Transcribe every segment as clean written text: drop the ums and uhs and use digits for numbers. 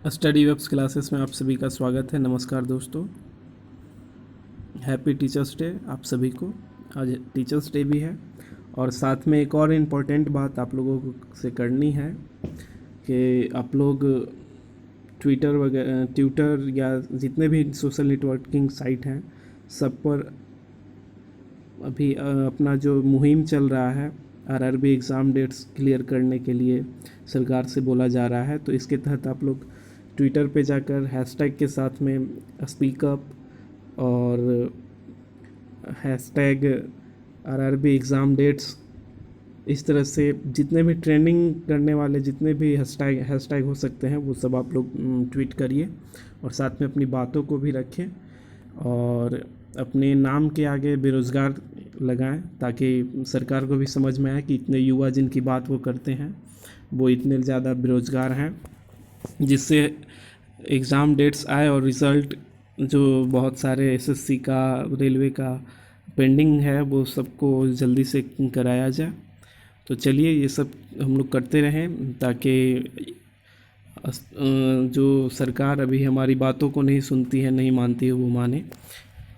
Study webs classes में आप सभी का स्वागत है। नमस्कार दोस्तों, हैप्पी टीचर्स डे आप सभी को। आज टीचर्स डे भी है और साथ में एक और इम्पोर्टेंट बात आप लोगों को से करनी है कि आप लोग ट्विटर या जितने भी सोशल नेटवर्किंग साइट हैं सब पर अभी अपना जो मुहिम चल रहा है आरआरबी एग्ज़ाम डेट्स क्लियर करने के लिए सरकार से बोला जा रहा है। तो इसके तहत आप लोग ट्विटर पे जाकर हैशटैग के साथ में स्पीकअप और हैशटैग आरआरबी एग्ज़ाम डेट्स, इस तरह से जितने भी ट्रेंडिंग करने वाले जितने भी हैशटैग हो सकते हैं वो सब आप लोग ट्वीट करिए और साथ में अपनी बातों को भी रखें और अपने नाम के आगे बेरोज़गार लगाएं ताकि सरकार को भी समझ में आए कि इतने युवा जिनकी बात वो करते हैं वो इतने ज़्यादा बेरोज़गार हैं, जिससे एग्ज़ाम डेट्स आए और रिज़ल्ट जो बहुत सारे एसएससी का रेलवे का पेंडिंग है वो सबको जल्दी से कराया जाए। तो चलिए ये सब हम लोग करते रहें ताकि जो सरकार अभी हमारी बातों को नहीं सुनती है, नहीं मानती है, वो माने।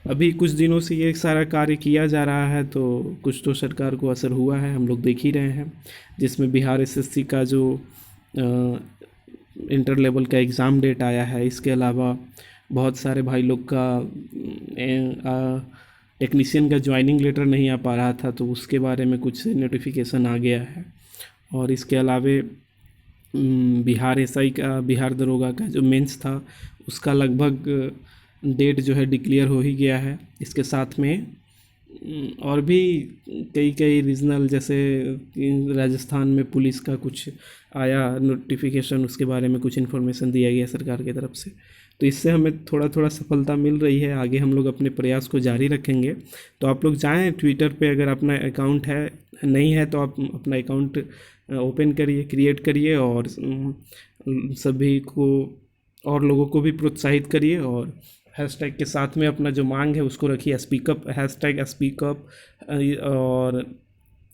अभी कुछ दिनों से ये सारा कार्य किया जा रहा है तो कुछ तो सरकार को असर हुआ है, हम लोग देख ही रहे हैं, जिसमें बिहार एसएससी का जो इंटर लेवल का एग्ज़ाम डेट आया है। इसके अलावा बहुत सारे भाई लोग का टेक्नीशियन का ज्वाइनिंग लेटर नहीं आ पा रहा था तो उसके बारे में कुछ नोटिफिकेशन आ गया है। और इसके अलावे बिहार एसआई का, बिहार दरोगा का जो मेंस था उसका लगभग डेट जो है डिक्लेयर हो ही गया है। इसके साथ में और भी कई रीजनल, जैसे राजस्थान में पुलिस का कुछ आया नोटिफिकेशन, उसके बारे में कुछ इन्फॉर्मेशन दिया गया सरकार की तरफ से। तो इससे हमें थोड़ा सफलता मिल रही है। आगे हम लोग अपने प्रयास को जारी रखेंगे। तो आप लोग जाएं ट्विटर पे, अगर अपना अकाउंट है नहीं है तो आप अपना अकाउंट ओपन करिए, क्रिएट करिए और सभी को और लोगों को भी प्रोत्साहित करिए और हैशटैग के साथ में अपना जो मांग है उसको रखिए, स्पीकअप, हैशटैग स्पीकअप और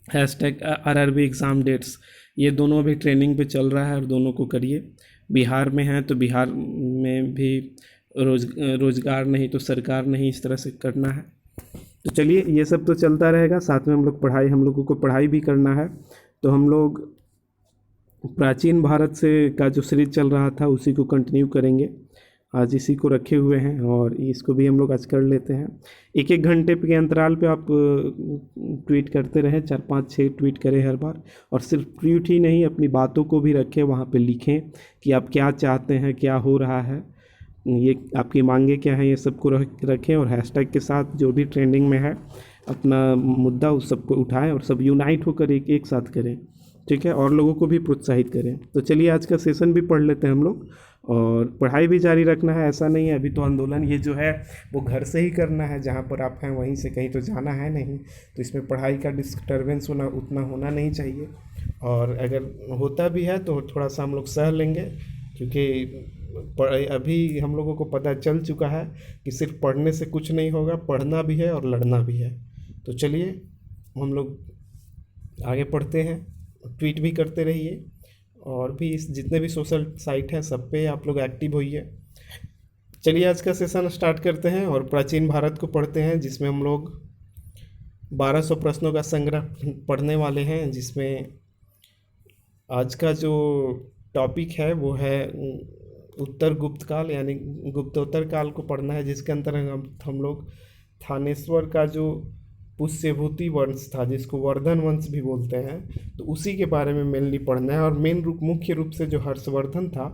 हैशटैग आरआरबी एग्ज़ाम डेट्स। ये दोनों अभी ट्रेनिंग पे चल रहा है और दोनों को करिए। बिहार में हैं तो बिहार में भी रोज़गार नहीं तो सरकार नहीं, इस तरह से करना है। तो चलिए ये सब तो चलता रहेगा, साथ में हम लोगों को पढ़ाई भी करना है। तो हम लोग प्राचीन भारत से का जो सीरीज चल रहा था उसी को कंटिन्यू करेंगे। आज इसी को रखे हुए हैं और इसको भी हम लोग आज कर लेते हैं। एक घंटे के अंतराल पे आप ट्वीट करते रहें, 4-5-6 ट्वीट करें हर बार। और सिर्फ ट्वीट ही नहीं, अपनी बातों को भी रखें, वहाँ पे लिखें कि आप क्या चाहते हैं, क्या हो रहा है, ये आपकी मांगे क्या हैं, ये सबको रखें। और हैशटैग के साथ जो भी ट्रेंडिंग में है अपना मुद्दा उस सबको उठाएं और सब यूनाइट होकर एक साथ करें, ठीक है, और लोगों को भी प्रोत्साहित करें। तो चलिए आज का सेशन भी पढ़ लेते हैं हम लोग और पढ़ाई भी जारी रखना है। ऐसा नहीं है अभी तो आंदोलन ये जो है वो घर से ही करना है, जहाँ पर आप हैं वहीं से, कहीं तो जाना है नहीं। तो इसमें पढ़ाई का डिस्टर्बेंस उतना होना नहीं चाहिए। और अगर होता भी है तो थोड़ा सा हम लोग सह लेंगे, क्योंकि अभी हम लोगों को पता चल चुका है कि सिर्फ पढ़ने से कुछ नहीं होगा, पढ़ना भी है और लड़ना भी है। तो चलिए हम लोग आगे पढ़ते हैं, ट्वीट भी करते रहिए और भी इस जितने भी सोशल साइट हैं सब पे आप लोग एक्टिव होइए। चलिए आज का सेशन स्टार्ट करते हैं और प्राचीन भारत को पढ़ते हैं, जिसमें हम लोग 1200 प्रश्नों का संग्रह पढ़ने वाले हैं। जिसमें आज का जो टॉपिक है वो है उत्तर गुप्त काल, यानी गुप्तोत्तर काल को पढ़ना है, जिसके अंतर्गत हम लोग थानेश्वर का जो पुष्यभूति वंश था, जिसको वर्धन वंश भी बोलते हैं, तो उसी के बारे में मेनली पढ़ना है। और मुख्य रूप से जो हर्षवर्धन था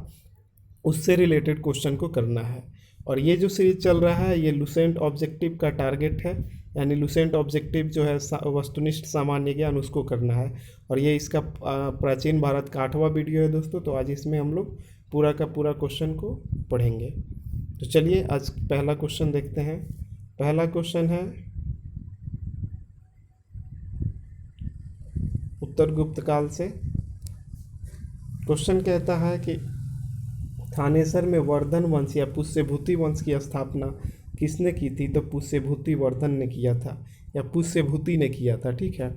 उससे रिलेटेड क्वेश्चन को करना है। और ये जो सीरीज चल रहा है ये लुसेंट ऑब्जेक्टिव का टारगेट है, यानी लुसेंट ऑब्जेक्टिव जो है वस्तुनिष्ठ सामान्य ज्ञान, उसको करना है। और ये इसका प्राचीन भारत का 8वां वीडियो है दोस्तों। तो आज इसमें हम लोग पूरा का पूरा क्वेश्चन को पढ़ेंगे। तो चलिए आज पहला क्वेश्चन देखते हैं। पहला क्वेश्चन है उत्तर गुप्त काल से। क्वेश्चन कहता है कि थानेसर में वर्धन वंश या पुष्यभूति वंश की स्थापना किसने की थी? तो पुष्यभूति वर्धन ने किया था या पुष्यभूति ने किया था, ठीक है।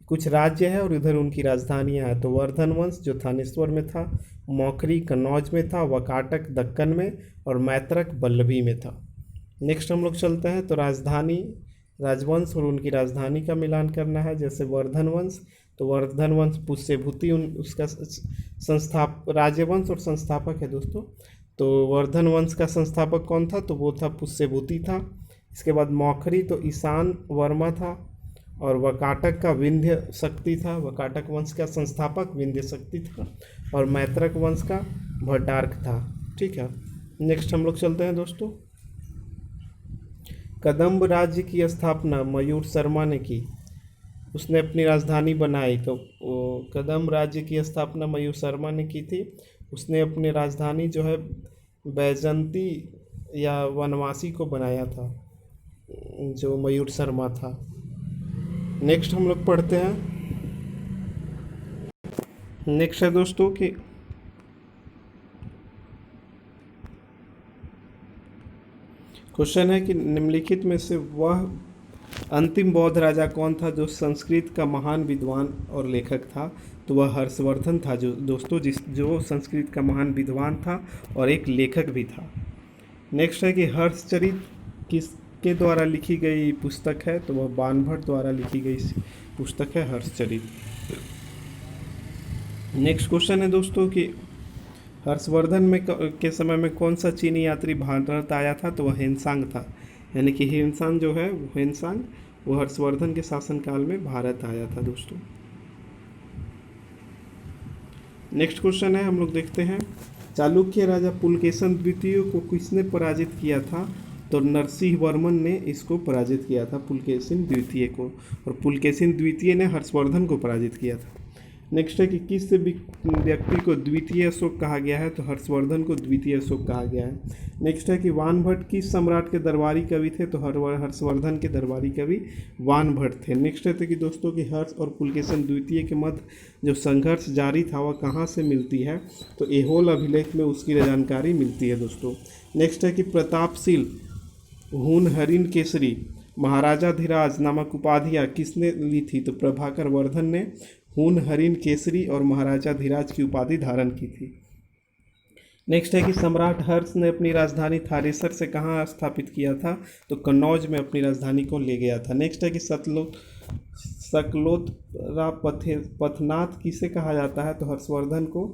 कुछ राज्य है और इधर उनकी राजधानियाँ हैं। तो वर्धन वंश जो थानेश्वर में था, मौखरी कन्नौज में था, वकाटक दक्कन में और मैत्रक वल्लभी में था। नेक्स्ट हम लोग चलते हैं तो राजधानी राजवंश और उनकी राजधानी का मिलान करना है। जैसे वर्धन वंश, तो वर्धन वंश पुष्यभूति उसका राज्यवंश और संस्थापक है दोस्तों। तो वर्धन वंश का संस्थापक कौन था, तो वो था पुष्यभूति था। इसके बाद मौखरी तो ईशान वर्मा था और वकाटक का विंध्य शक्ति था। वकाटक वंश का संस्थापक विंध्य शक्ति था और मैत्रक वंश का भट्टार्क था। ठीक है, नेक्स्ट हम लोग चलते हैं दोस्तों। कदम्ब राज्य की स्थापना मयूर शर्मा ने की, उसने अपनी राजधानी बनाई। तो कदम्ब राज्य की स्थापना मयूर शर्मा ने की थी। उसने अपनी राजधानी जो है बैजंती या वनवासी को बनाया था, जो मयूर शर्मा था। नेक्स्ट हम लोग पढ़ते हैं। नेक्स्ट है दोस्तों कि क्वेश्चन है कि निम्नलिखित में से वह अंतिम बौद्ध राजा कौन था जो संस्कृत का महान विद्वान और लेखक था। तो वह हर्षवर्धन था जो दोस्तों जो संस्कृत का महान विद्वान था और एक लेखक भी था। नेक्स्ट है कि हर्षचरित किसके द्वारा लिखी गई पुस्तक है। तो वह बाणभट्ट द्वारा लिखी गई पुस्तक है हर्षचरित। नेक्स्ट क्वेश्चन है दोस्तों कि हर्षवर्धन में के समय में कौन सा चीनी यात्री भारत आया था। तो वह हेनसांग था, यानी कि हेनसांग जो है हेनसांग वो हर्षवर्धन के शासनकाल में भारत आया था दोस्तों। नेक्स्ट क्वेश्चन है, हम लोग देखते हैं चालुक्य राजा पुलकेशन द्वितीय को किसने पराजित किया था। तो नरसिंह वर्मन ने इसको पराजित किया था, पुलकेशिन द्वितीय को, और पुलकेशिन द्वितीय ने हर्षवर्धन को पराजित किया था। नेक्स्ट है कि किस व्यक्ति को द्वितीय अशोक कहा गया है। तो हर्षवर्धन को द्वितीय अशोक कहा गया है। नेक्स्ट है कि वानभट्ट किस सम्राट के दरबारी कवि थे। तो हर्षवर्धन के दरबारी कवि वानभट्ट थे। नेक्स्ट है कि दोस्तों कि हर्ष और पुलकेशन द्वितीय के मध्य जो संघर्ष जारी था वह कहाँ से मिलती है। तो ऐहोल अभिलेख में उसकी जानकारी मिलती है दोस्तों। नेक्स्ट है कि प्रतापशील हून हरिन केसरी महाराजाधिराज नामक उपाधियाँ किसने ली थी। तो प्रभाकर वर्धन ने हून हरिन केसरी और महाराजाधिराज की उपाधि धारण की थी। नेक्स्ट है कि सम्राट हर्ष ने अपनी राजधानी थानेसर से कहाँ स्थापित किया था। तो कन्नौज में अपनी राजधानी को ले गया था। नेक्स्ट है कि सकलोतरा पथनाथ किसे कहा जाता है। तो हर्षवर्धन को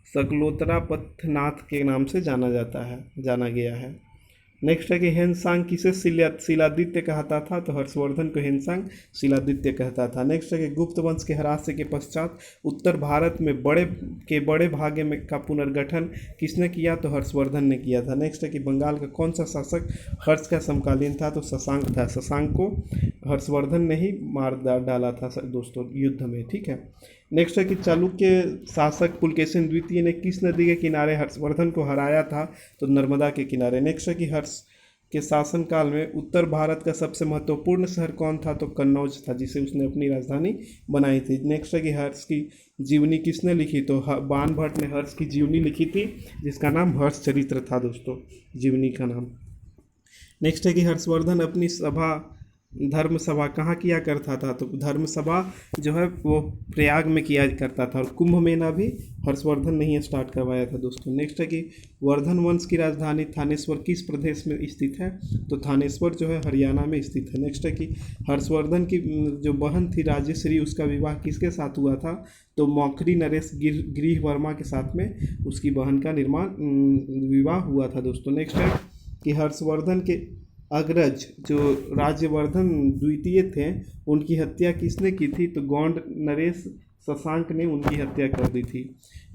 सकलोतरा पथनाथ के नाम से जाना गया है। नेक्स्ट है कि हेनसांग किसे शिलादित्य कहता था। तो हर्षवर्धन को हेनसांग शिलादित्य कहता था। नेक्स्ट है कि गुप्त वंश के ह्रास के पश्चात उत्तर भारत में बड़े भाग में का पुनर्गठन किसने किया। तो हर्षवर्धन ने किया था। नेक्स्ट है कि बंगाल का कौन सा शासक हर्ष का समकालीन था। तो शशांक था। शशांक को हर्षवर्धन ने ही मार डाला था दोस्तों युद्ध में। ठीक है, नेक्स्ट है कि चालुक्य शासक पुलकेशिन द्वितीय ने किस नदी के किनारे हर्षवर्धन को हराया था। तो नर्मदा के किनारे। नेक्स्ट है कि हर्ष के शासनकाल में उत्तर भारत का सबसे महत्वपूर्ण शहर कौन था। तो कन्नौज था, जिसे उसने अपनी राजधानी बनाई थी। नेक्स्ट है कि हर्ष की जीवनी किसने लिखी। तो बाणभट्ट ने हर्ष की जीवनी लिखी थी, जिसका नाम हर्षचरित्र था दोस्तों, जीवनी का नाम। नेक्स्ट है कि हर्षवर्धन अपनी धर्म सभा कहाँ किया करता था। तो धर्म सभा जो है वो प्रयाग में किया करता था, और कुंभ मेला भी हर्षवर्धन ने ही स्टार्ट करवाया था दोस्तों। नेक्स्ट है कि वर्धन वंश की राजधानी थानेश्वर किस प्रदेश में स्थित है। तो थानेश्वर जो है हरियाणा में स्थित है। नेक्स्ट है कि हर्षवर्धन की जो बहन थी राजेश्री, उसका विवाह किसके साथ हुआ था। तो मौखरी नरेश गिरिह वर्मा के साथ में उसकी बहन का विवाह हुआ था दोस्तों। नेक्स्ट है कि हर्षवर्धन के अग्रज जो राज्यवर्धन द्वितीय थे, उनकी हत्या किसने की थी। तो गौंड नरेश शशांक ने उनकी हत्या कर दी थी।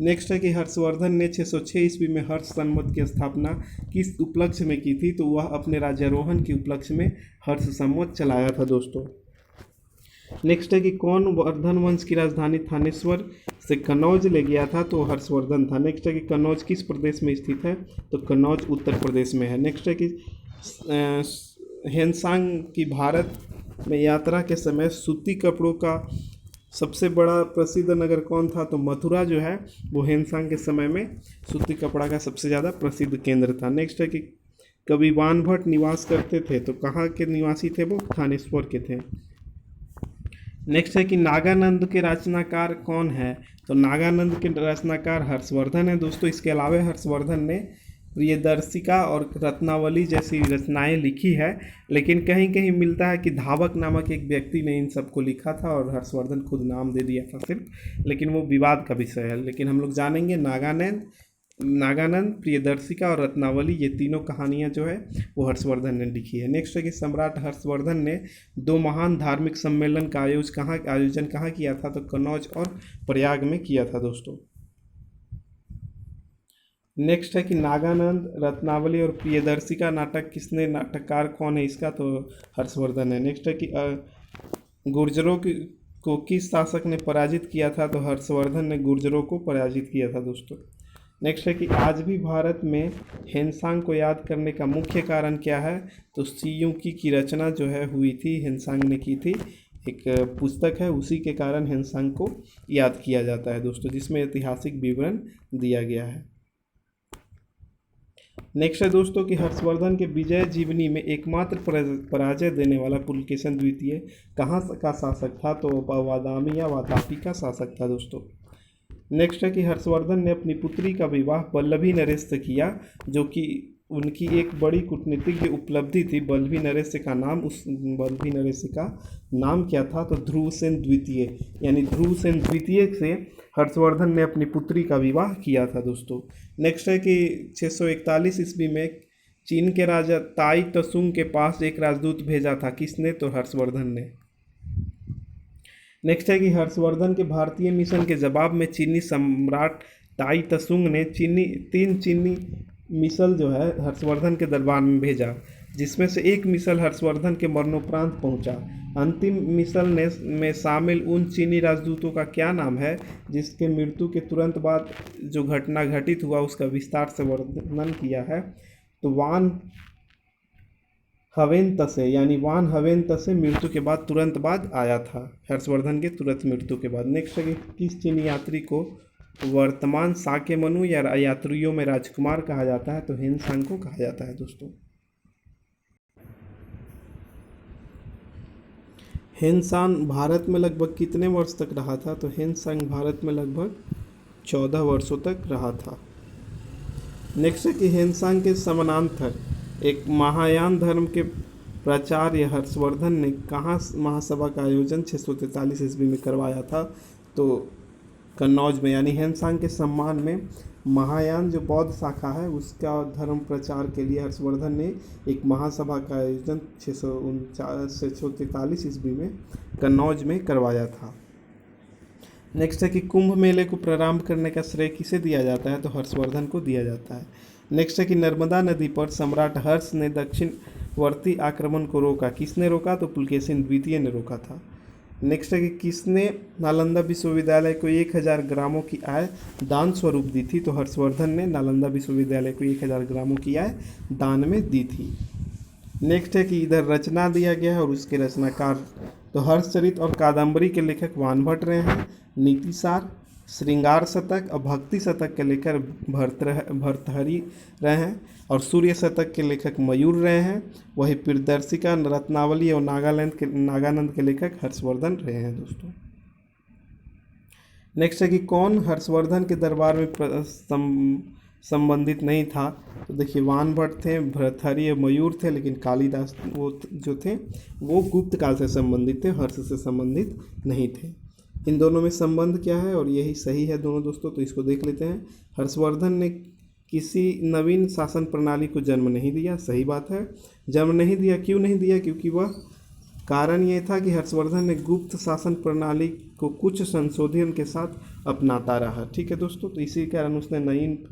नेक्स्ट है कि हर्षवर्धन ने 606 ईस्वी में हर्ष संवत की स्थापना किस उपलक्ष्य में की थी। तो वह अपने राज्यारोहण के उपलक्ष्य में हर्ष संवत चलाया था दोस्तों। नेक्स्ट है कि कौन वर्धन वंश की राजधानी थानेश्वर से कन्नौज ले गया था। तो हर्षवर्धन था। नेक्स्ट है कि कन्नौज किस प्रदेश में स्थित है। तो कन्नौज उत्तर प्रदेश में है। नेक्स्ट है कि हेनसांग की भारत में यात्रा के समय सूती कपड़ों का सबसे बड़ा प्रसिद्ध नगर कौन था। तो मथुरा जो है वो हेनसांग के समय में सूती कपड़ा का सबसे ज़्यादा प्रसिद्ध केंद्र था। नेक्स्ट है कि कवि बाणभट्ट निवास करते थे, तो कहाँ के निवासी थे वो, थानेश्वर के थे। नेक्स्ट है कि नागानंद के रचनाकार कौन है। तो नागानंद के रचनाकार हर्षवर्धन है दोस्तों। इसके अलावा हर्षवर्धन ने प्रियदर्शिका और रत्नावली जैसी रचनाएं लिखी है, लेकिन कहीं कहीं मिलता है कि धावक नामक एक व्यक्ति ने इन सबको लिखा था और हर्षवर्धन खुद नाम दे दिया था सिर्फ, लेकिन वो विवाद का विषय है। लेकिन हम लोग जानेंगे नागानंद, प्रियदर्शिका और रत्नावली, ये तीनों कहानियाँ जो है वो हर्षवर्धन ने लिखी है। नेक्स्ट है कि सम्राट हर्षवर्धन ने दो महान धार्मिक सम्मेलन का आयोजन कहाँ किया था। तो कन्नौज और प्रयाग में किया था दोस्तों। नेक्स्ट है कि नागानंद, रत्नावली और प्रियदर्शिका नाटक नाटककार कौन है इसका। तो हर्षवर्धन है। नेक्स्ट है कि गुर्जरों को किस शासक ने पराजित किया था। तो हर्षवर्धन ने गुर्जरों को पराजित किया था दोस्तों। नेक्स्ट है कि आज भी भारत में हेनसांग को याद करने का मुख्य कारण क्या है। तो सीयूकी की रचना जो है हुई थी, हेनसांग ने की थी, एक पुस्तक है, उसी के कारण हेनसांग को याद किया जाता है दोस्तों, जिसमें ऐतिहासिक विवरण दिया गया है। नेक्स्ट है दोस्तों कि हर्षवर्धन के विजय जीवनी में एकमात्र पराजय देने वाला पुलकेशन द्वितीय कहाँ का शासक था। तो वादामी या वातापी का शासक था दोस्तों। नेक्स्ट है कि हर्षवर्धन ने अपनी पुत्री का विवाह बल्लभी नरेश से किया, जो कि उनकी एक बड़ी कूटनीतिक उपलब्धि थी। बल्लभी नरेश का नाम क्या था। तो ध्रुवसेन द्वितीय, यानी ध्रुवसेन द्वितीय से हर्षवर्धन ने अपनी पुत्री का विवाह किया था दोस्तों। नेक्स्ट है कि 641 ईस्वी में चीन के राजा ताई त्सुंग के पास एक राजदूत भेजा था। किसने। तो हर्षवर्धन ने। नेक्स्ट है कि हर्षवर्धन के भारतीय मिशन के जवाब में चीनी सम्राट ताई त्सुंग ने तीन चीनी मिसल जो है हर्षवर्धन के दरबार में भेजा, जिसमें से एक मिसल हर्षवर्धन के मरणोपरांत पहुंचा। अंतिम मिसल में शामिल उन चीनी राजदूतों का क्या नाम है जिसके मृत्यु के तुरंत बाद जो घटना घटित हुआ उसका विस्तार से वर्णन किया है। तो वान हवेन तसे मृत्यु के बाद तुरंत बाद आया था, हर्षवर्धन के तुरंत मृत्यु के बाद। नेक्स्ट है कि किस चीनी यात्री को वर्तमान साकेमनु या यात्रियों में राजकुमार कहा जाता है। तो हेनसांग को कहा जाता है दोस्तों। हेनसांग भारत में लगभग कितने वर्ष तक रहा था। तो हेनसांग भारत में लगभग 14 वर्षों तक रहा था। नेक्स्ट है कि हेनसांग के समानांतर एक महायान धर्म के प्राचार्य हर्षवर्धन ने कहाँ महासभा का आयोजन 643 ईस्वी में करवाया था। तो कन्नौज में, यानी हेनसांग के सम्मान में महायान जो बौद्ध शाखा है उसका धर्म प्रचार के लिए हर्षवर्धन ने एक महासभा का आयोजन 643 ईस्वी में कन्नौज में करवाया था। नेक्स्ट है कि कुंभ मेले को प्रारंभ करने का श्रेय किसे दिया जाता है। तो हर्षवर्धन को दिया जाता है। नेक्स्ट है कि नर्मदा नदी पर सम्राट हर्ष ने दक्षिणवर्ती आक्रमण को रोका। किसने रोका। तो पुलकेशिन द्वितीय ने रोका था। नेक्स्ट है कि किसने नालंदा विश्वविद्यालय को 1000 ग्रामों की आय दान स्वरूप दी थी। तो हर्षवर्धन ने नालंदा विश्वविद्यालय को 1000 ग्रामों की आय दान में दी थी। नेक्स्ट है कि इधर रचना दिया गया है और उसके रचनाकार। तो हर्षचरित और कादम्बरी के लेखक वानभट्ट रहे हैं। नीतिसार, श्रृंगार शतक और भक्ति शतक के लेखक भर्तृहरि रहे हैं और सूर्य शतक के लेखक मयूर रहे हैं। वही प्रियदर्शिका, रत्नावली और नागानंद के लेखक हर्षवर्धन रहे हैं दोस्तों। नेक्स्ट है कि कौन हर्षवर्धन के दरबार में संबंधित नहीं था। तो देखिए वानभट्ट थे, भर्तृहरि और मयूर थे, लेकिन कालिदास वो जो थे वो गुप्त काल से संबंधित थे, हर्ष से संबंधित नहीं थे। इन दोनों में संबंध क्या है और यही सही है दोनों दोस्तों। तो इसको देख लेते हैं। हर्षवर्धन ने किसी नवीन शासन प्रणाली को जन्म नहीं दिया। सही बात है, जन्म नहीं दिया। क्यों नहीं दिया। क्योंकि वह कारण ये था कि हर्षवर्धन ने गुप्त शासन प्रणाली को कुछ संशोधन के साथ अपनाता रहा। ठीक है दोस्तों, तो इसी कारण उसने नई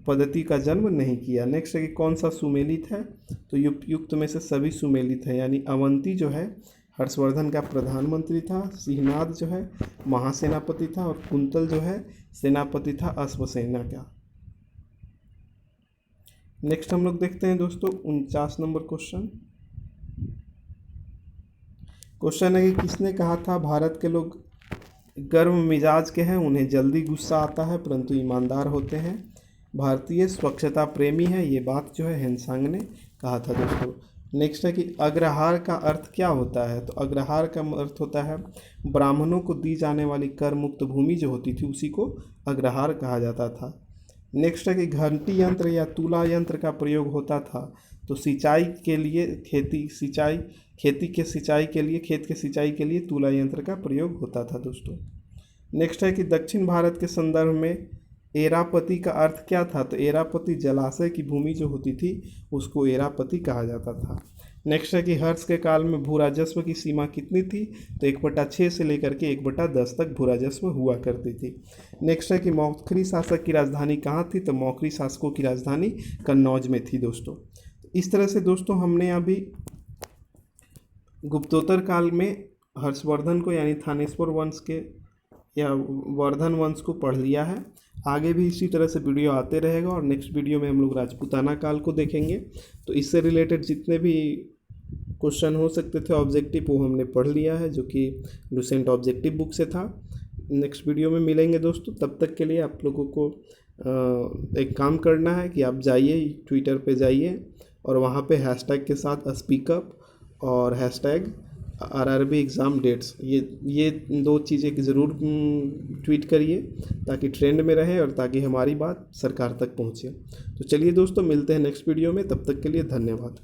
पद्धति का जन्म नहीं किया। नेक्स्ट है कि कौन सा सुमेलित है। तो युक्त में से सभी सुमेलित है, यानी अवंती जो है हर्षवर्धन का प्रधानमंत्री था, सिंहनाद जो है महासेनापति था और कुंतल जो है सेनापति था अश्वसेना का। नेक्स्ट हम लोग देखते हैं दोस्तों 49 नंबर क्वेश्चन है कि किसने कहा था भारत के लोग गर्म मिजाज के हैं, उन्हें जल्दी गुस्सा आता है परंतु ईमानदार होते हैं, भारतीय स्वच्छता प्रेमी है। ये बात जो है हेनसांग ने कहा था दोस्तों। नेक्स्ट है कि अग्रहार का अर्थ क्या होता है? तो अग्रहार का अर्थ होता है ब्राह्मणों को दी जाने वाली कर मुक्त भूमि जो होती थी उसी को अग्रहार कहा जाता था। नेक्स्ट है कि घंटी यंत्र या तुला यंत्र का प्रयोग होता था। तो सिंचाई के लिए खेती के सिंचाई के लिए खेत के सिंचाई के लिए तुला यंत्र का प्रयोग होता था दोस्तों। नेक्स्ट है कि दक्षिण भारत के संदर्भ में एरापति का अर्थ क्या था? तो एरापति जलाशय की भूमि जो होती थी उसको एरापति कहा जाता था। नेक्स्ट है कि हर्ष के काल में भू राजस्व की सीमा कितनी थी? तो 1/6 से लेकर के 1/10 तक भू राजस्व हुआ करती थी। नेक्स्ट है कि मौखरी शासक की राजधानी कहाँ थी? तो मौखरी शासकों की राजधानी कन्नौज में थी दोस्तों। इस तरह से दोस्तों हमने अभी गुप्तोत्तर काल में हर्षवर्धन को यानी थानेश्वर वंश के या वर्धन वंश को पढ़ लिया है। आगे भी इसी तरह से वीडियो आते रहेगा और नेक्स्ट वीडियो में हम लोग राजपूताना काल को देखेंगे। तो इससे रिलेटेड जितने भी क्वेश्चन हो सकते थे ऑब्जेक्टिव वो हमने पढ़ लिया है, जो कि लुसेंट ऑब्जेक्टिव बुक से था। नेक्स्ट वीडियो में मिलेंगे दोस्तों, तब तक के लिए आप लोगों को एक काम करना है कि आप जाइए ट्विटर पे जाइए और वहाँ पे हैशटैग के साथ स्पीकअप और हैशटैग RRB एग्ज़ाम डेट्स ये 2 चीज़ें की ज़रूर ट्वीट करिए ताकि ट्रेंड में रहे और ताकि हमारी बात सरकार तक पहुँचे। तो चलिए दोस्तों, मिलते हैं नेक्स्ट वीडियो में, तब तक के लिए धन्यवाद।